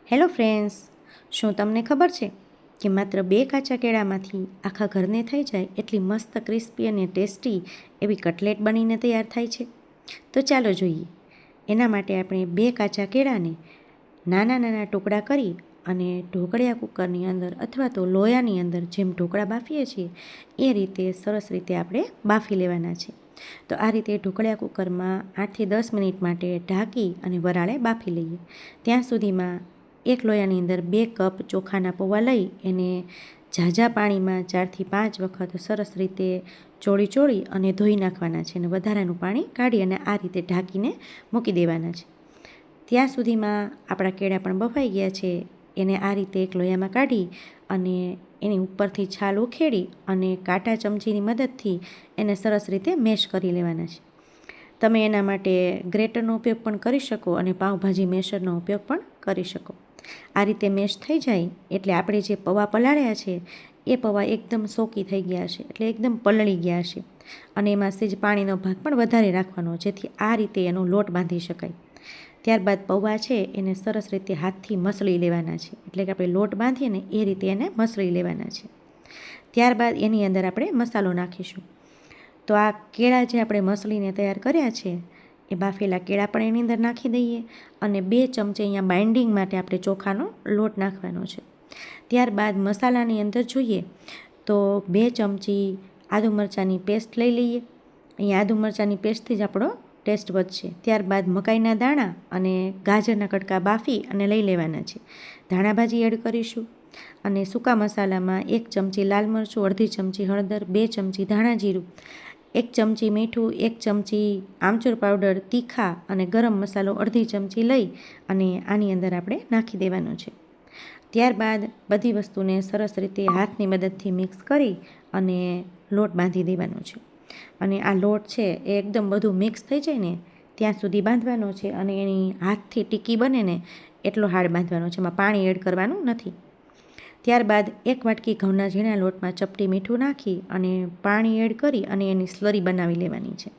Hello friends, શું તમને ખબર છે કે માત્ર 2 કાચા કેળામાંથી આખા ઘરને થઈ જાય એટલી મસ્ત ક્રિસ્પી અને ટેસ્ટી એવી કટલેટ બનીને તૈયાર થાય છે? તો ચાલો જોઈએ. એના માટે આપણે 2 કાચા કેળાને નાના નાના ટુકડા કરી અને ઢોકળિયા કુકરની અંદર અથવા તો લોયાની અંદર જેમ ઢોકળા બાફીએ છીએ એ રીતે સરસ રીતે આપણે બાફી લેવાના છે. તો આ રીતે ઢોકળિયા કુકરમાં 8થી 10 મિનિટ માટે ઢાંકી અને વરાળે બાફી લઈએ. ત્યાં સુધીમાં એક લોયાની અંદર 2 કપ ચોખાના પૌવા લઈ એને ઝાઝા પાણીમાં 4થી 5 વખત સરસ રીતે ચોળી અને ધોઈ નાખવાના છે અને વધારાનું પાણી કાઢી અને આ રીતે ઢાંકીને મૂકી દેવાના છે. ત્યાં સુધીમાં આપણા કેળા પણ બફાઈ ગયા છે. એને આ રીતે એક લોયામાં કાઢી અને એની ઉપરથી છાલ ઉખેડી અને કાંટા ચમચીની મદદથી એને સરસ રીતે મેશ કરી લેવાના છે. તમે એના માટે ગ્રેટરનો ઉપયોગ પણ કરી શકો અને પાઉંભાજી મેશરનો ઉપયોગ પણ કરી શકો. આ રીતે મેશ થઈ જાય એટલે આપણે જે પૌવા પલાળ્યા છે એ પૌવા એકદમ સોકી થઈ ગયા છે, એટલે એકદમ પલળી ગયા છે અને એમાં સેજ પાણીનો ભાગ પણ વધારે રાખવાનો, જેથી આ રીતે એનો લોટ બાંધી શકાય. ત્યારબાદ પૌવા છે એને સરસ રીતે હાથથી મસળી લેવાના છે, એટલે કે આપણે લોટ બાંધીએ ને એ રીતે એને મસળી લેવાના છે. ત્યારબાદ એની અંદર આપણે મસાલો નાખીશું. તો આ કેળા જે આપણે મસળીને તૈયાર કર્યા છે એ બાફેલા કેળા પણ એની અંદર નાખી દઈએ અને 2 ચમચી અહીંયા બાઇન્ડિંગ માટે આપણે ચોખાનો લોટ નાખવાનો છે. ત્યારબાદ મસાલાની અંદર જોઈએ તો 2 ચમચી આદુ મરચાંની પેસ્ટ લઈ લઈએ. અહીંયા આદુ મરચાંની પેસ્ટથી જ આપણો ટેસ્ટ વધશે. ત્યારબાદ મકાઈના દાણા અને ગાજરના કટકા બાફી અને લઈ લેવાના છે. ધાણાભાજી એડ કરીશું અને સૂકા મસાલામાં 1 ચમચી લાલ મરચું, અડધી ચમચી હળદર, 2 ચમચી ધાણા જીરું, 1 ચમચી મીઠું, 1 ચમચી આમચૂર પાવડર, તીખા અને ગરમ મસાલો અડધી ચમચી લઈ અને આની અંદર આપણે નાખી દેવાનો છે. ત્યારબાદ બધી વસ્તુને સરસ રીતે હાથની મદદથી મિક્સ કરી અને લોટ બાંધી દેવાનો છે. અને આ લોટ છે એ એકદમ બધું મિક્સ થઈ જાય ને ત્યાં સુધી બાંધવાનો છે અને એની હાથથી ટીકી બને ને એટલો હાર્ડ બાંધવાનો છે, એમાં પાણી એડ કરવાનું નથી. ત્યારબાદ 1 વાટકી ઘઉંના ઝીણા લોટમાં ચપટી મીઠું નાખી અને પાણી એડ કરી અને એની સ્લરી બનાવી લેવાની છે.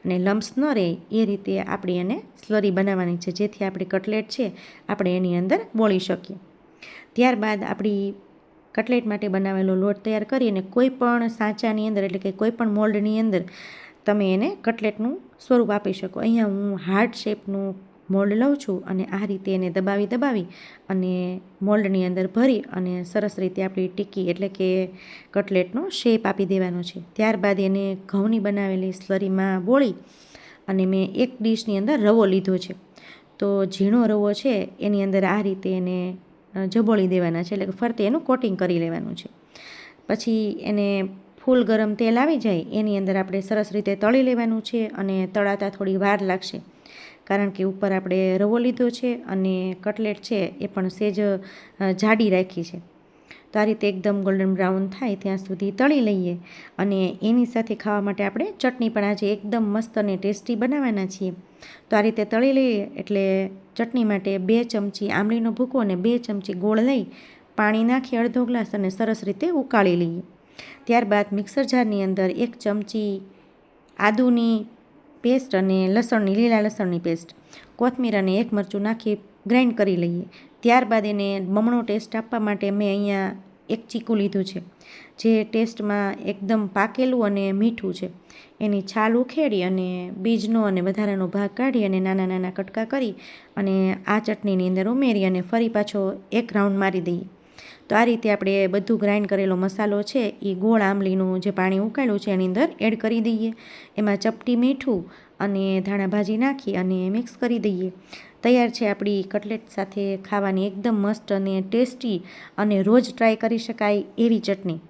અને લમ્સ ન રહે એ રીતે આપણે એને સ્લરી બનાવવાની છે, જેથી આપણી કટલેટ છે આપણે એની અંદર બોળી શકીએ. ત્યારબાદ આપણી કટલેટ માટે બનાવેલો લોટ તૈયાર કરી અને કોઈ પણ સાચાની અંદર, એટલે કે કોઈ પણ મોલ્ડની અંદર તમે એને કટલેટનું સ્વરૂપ આપી શકો. અહીંયા હું હાર્ટ શેપનું મોલ્ડ લઉં છું અને આ રીતે એને દબાવી અને મોલ્ડની અંદર ભરી અને સરસ રીતે આપણી ટીકી એટલે કે કટલેટનો શેપ આપી દેવાનો છે. ત્યારબાદ એને ઘઉંની બનાવેલી સ્લરીમાં બોળી અને મેં એક ડીશની અંદર રવો લીધો છે. તો ઝીણો રવો છે એની અંદર આ રીતે એને જબોળી દેવાના છે, એટલે કે ફરતે એનું કોટિંગ કરી લેવાનું છે. પછી એને ફૂલ ગરમ તેલ આવી જાય એની અંદર આપણે સરસ રીતે તળી લેવાનું છે અને તળાતા થોડી વાર લાગશે, કારણ કે ઉપર આપણે રવો લીધો છે અને કટલેટ છે એ પણ સેજ જાડી રાખી છે. તો આ રીતે એકદમ ગોલ્ડન બ્રાઉન થાય ત્યાં સુધી તળી લઈએ અને એની સાથે ખાવા માટે આપણે ચટણી પણ આજે એકદમ મસ્ત અને ટેસ્ટી બનાવવાના છીએ. તો આ રીતે તળી લઈએ એટલે ચટણી માટે 2 ચમચી આંબલીનો ભૂકો અને 2 ચમચી ગોળ લઈ પાણી નાખી અડધો ગ્લાસ અને સરસ રીતે ઉકાળી લઈએ. ત્યારબાદ મિક્સર જારની અંદર 1 ચમચી આદુની પેસ્ટ અને લીલા લસણની પેસ્ટ, કોથમીર અને 1 મરચું નાખી ગ્રાઇન્ડ કરી લઈએ. ત્યારબાદ એને બમણો ટેસ્ટ આપવા માટે મેં અહીંયા 1 ચીકુ લીધું છે, જે ટેસ્ટમાં એકદમ પાકેલું અને મીઠું છે. એની છાલ ઉખેડી અને બીજનો અને વધારાનો ભાગ કાઢી અને નાના નાના કટકા કરી અને આ ચટણીની અંદર ઉમેરી અને ફરી પાછો 1 રાઉન્ડ મારી દઈએ. તો આ રીતે આપણે બધું ગ્રાઇન્ડ કરેલો મસાલો છે એ ગોળ આંબલીનું જે પાણી ઉકાળ્યું છે એની અંદર એડ કરી દઈએ. એમાં ચપટી મીઠું અને ધાણાભાજી નાખી અને મિક્સ કરી દઈએ. તૈયાર છે આપણી કટલેટ સાથે ખાવાની એકદમ મસ્ત અને ટેસ્ટી અને રોજ ટ્રાય કરી શકાય એવી ચટણી.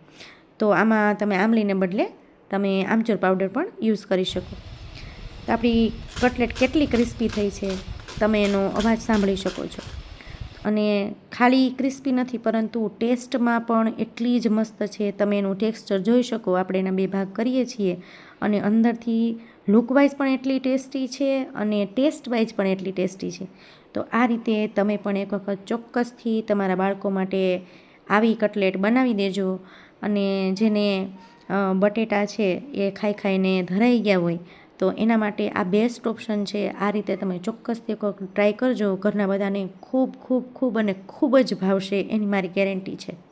તો આમાં તમે આંબલીને બદલે તમે આમચૂર પાવડર પણ યુઝ કરી શકો. તો આપણી કટલેટ કેટલી ક્રિસ્પી થઈ છે તમે એનો અવાજ સાંભળી શકો છો. અને ખાલી ક્રિસ્પી નથી પરંતુ ટેસ્ટમાં પણ એટલી જ મસ્ત છે. તમે એનું ટેક્સચર જોઈ શકો. આપણે એના 2 ભાગ કરીએ છીએ અને અંદરથી લુકવાઇઝ પણ એટલી ટેસ્ટી છે અને ટેસ્ટવાઇઝ પણ એટલી ટેસ્ટી છે. તો આ રીતે તમે પણ એક વખત ચોક્કસથી તમારા બાળકો માટે આવી કટલેટ બનાવી દેજો. અને જેને બટેટા છે એ ખાઈને ધરાઈ ગયા હોય તો એના માટે આ બેસ્ટ ઓપ્શન છે. આ રીતે તમે ચોક્કસથી ટ્રાય કરજો. ઘરના બધાને ખૂબ ખૂબ ખૂબ અને ખૂબ જ ભાવશે એની મારી ગેરંટી છે.